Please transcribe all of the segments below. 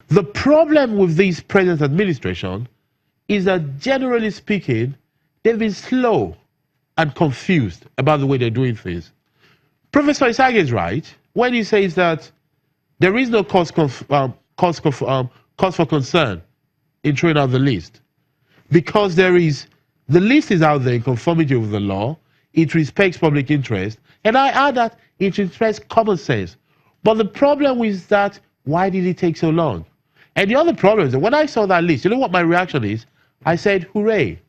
The problem with this present administration is that, generally speaking, they've been slow and confused about the way they're doing things. Professor Isage is right when he says that there is no cause for concern in throwing out the list, because the list is out there in conformity with the law. It respects public interest, and I add that it respects common sense. But the problem is that, why did it take so long? And the other problem is that when I saw that list, you know what my reaction is? I said, hooray,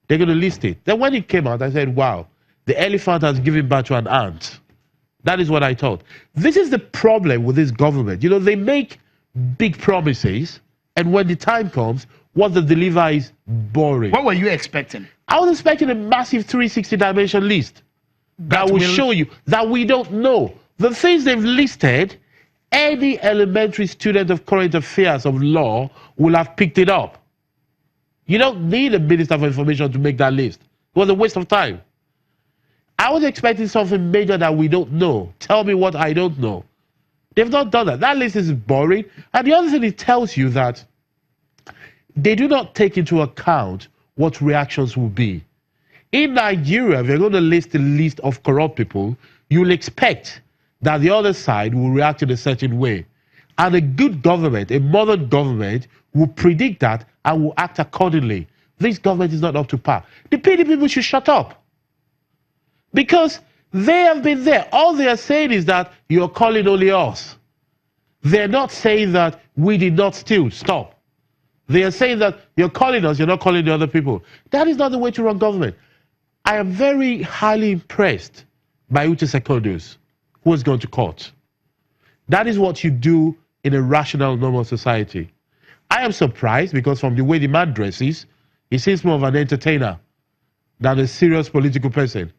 they're going to list it. Then when it came out, I said, wow, the elephant has given birth to an ant. That is what I thought. This is the problem with this government. You know, they make big promises, and when the time comes, what they deliver is boring. What were you expecting? I was expecting a massive 360-dimension list that will show you that we don't know. The things they've listed, any elementary student of current affairs of law will have picked it up. You don't need a minister for information to make that list. It was a waste of time. I was expecting something major that we don't know. Tell me what I don't know. They've not done that. That list is boring. And the other thing, it tells you that they do not take into account what reactions will be. In Nigeria, if you're going to list a list of corrupt people, you'll expect that the other side will react in a certain way. And a good government, a modern government, will predict that and will act accordingly. This government is not up to par. The PDP people should shut up, because they have been there. All they are saying is that you're calling only us. They're not saying that we did not steal. Stop. They are saying that you're calling us, you're not calling the other people. That is not the way to run government. I am very highly impressed by Uche Secondus, who has gone to court. That is what you do in a rational, normal society. I am surprised because from the way the man dresses, he seems more of an entertainer than a serious political person.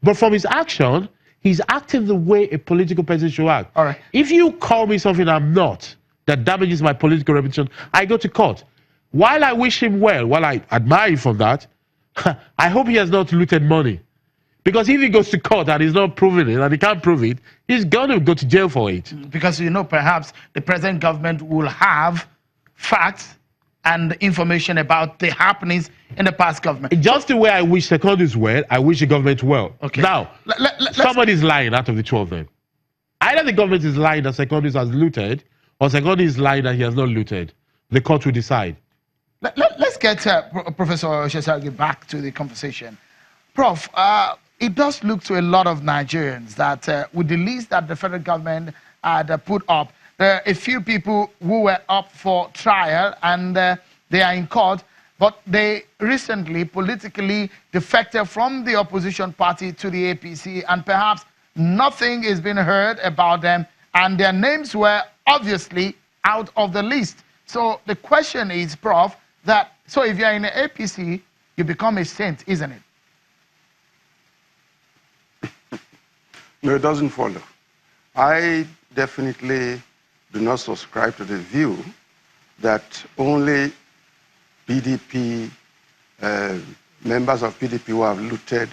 But from his action, he's acting the way a political person should act. All right. If you call me something I'm not, that damages my political reputation, I go to court. While I wish him well, while I admire him for that, I hope he has not looted money. Because if he goes to court and he's not proving it, and he can't prove it, he's going to go to jail for it. Because, you know, perhaps the present government will have facts and information about the happenings in the past government. Just the way I wish Secondus well, I wish the government well. Okay. Now, somebody's lying out of the two of them. Either the government is lying that Secondus has looted, or Secondus is lying that he has not looted. The court will decide. Let's get Professor Shesagi back to the conversation. Prof, it does look to a lot of Nigerians that with the list that the federal government had put up, there are a few people who were up for trial and they are in court, but they recently politically defected from the opposition party to the APC, and perhaps nothing is being heard about them, and their names were obviously out of the list. So the question is, Prof, that so if you're in the APC, you become a saint, isn't it? No, it doesn't follow. I definitely do not subscribe to the view that only PDP, members of PDP who have looted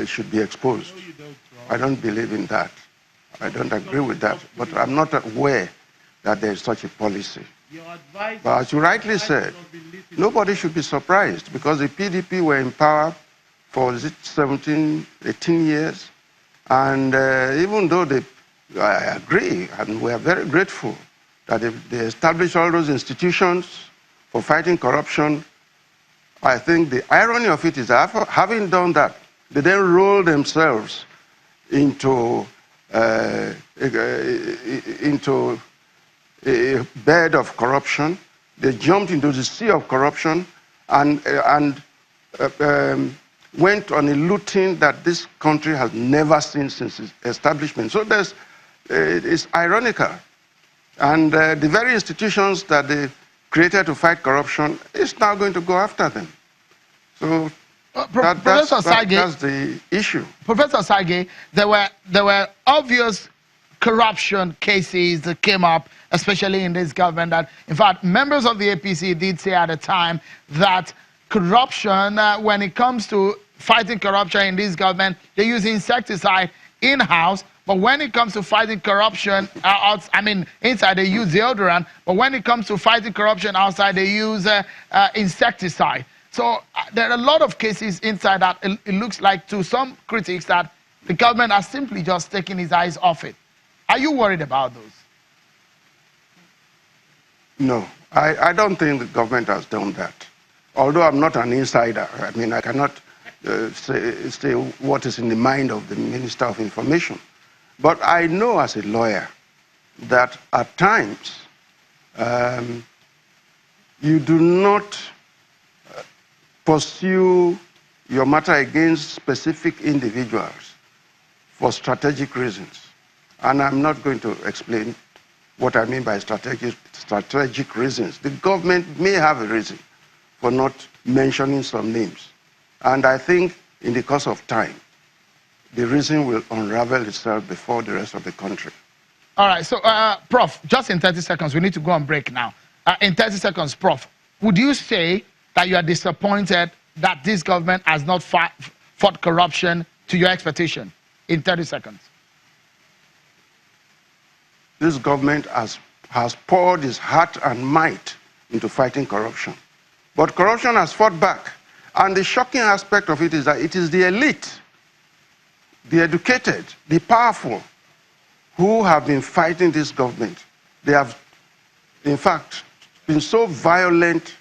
should be exposed. No, you don't, I don't believe in that. I don't agree with that. But I'm not aware that there is such a policy. But as you rightly said, nobody should be surprised, because the PDP were in power for 17, 18 years. And even though I agree, and we are very grateful that they established all those institutions for fighting corruption, I think the irony of it is that after having done that, they then roll themselves into a bed of corruption. They jumped into the sea of corruption and went on a looting that this country has never seen since its establishment. So it's ironical. And the very institutions that they created to fight corruption is now going to go after them. So that's the issue. Professor Sage, there were obvious corruption cases that came up, especially in this government, that, in fact, members of the APC did say at the time that corruption, when it comes to fighting corruption in this government, they use insecticide in-house, but when it comes to fighting corruption, inside they use deodorant, but when it comes to fighting corruption outside, they use insecticide. So there are a lot of cases inside that it looks like to some critics that the government has simply just taken his eyes off it. Are you worried about those? No, I don't think the government has done that. Although I'm not an insider, I mean, I cannot say what is in the mind of the Minister of Information. But I know as a lawyer that at times you do not pursue your matter against specific individuals for strategic reasons. And I'm not going to explain what I mean by strategic reasons. The government may have a reason for not mentioning some names. And I think in the course of time, the reason will unravel itself before the rest of the country. All right, so Prof, just in 30 seconds, we need to go on break now. In 30 seconds, Prof, would you say that you are disappointed that this government has not fought corruption to your expectation? In 30 seconds. This government has poured its heart and might into fighting corruption. But corruption has fought back. And the shocking aspect of it is that it is the elite, the educated, the powerful, who have been fighting this government. They have, in fact, been so violent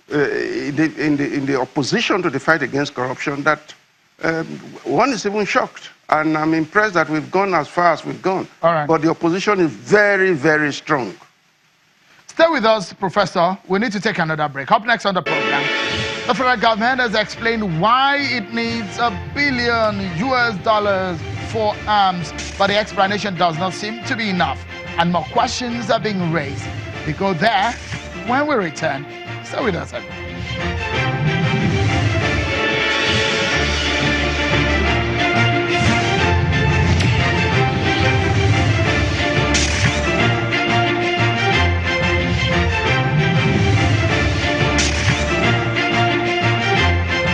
in the opposition to the fight against corruption that one is even shocked. And I'm impressed that we've gone as far as we've gone. All right. But the opposition is very, very strong. Stay with us, Professor. We need to take another break. Up next on the program, the federal government has explained why it needs $1 billion for arms, but the explanation does not seem to be enough, and more questions are being raised. We go there when we return. Stay with us, everyone.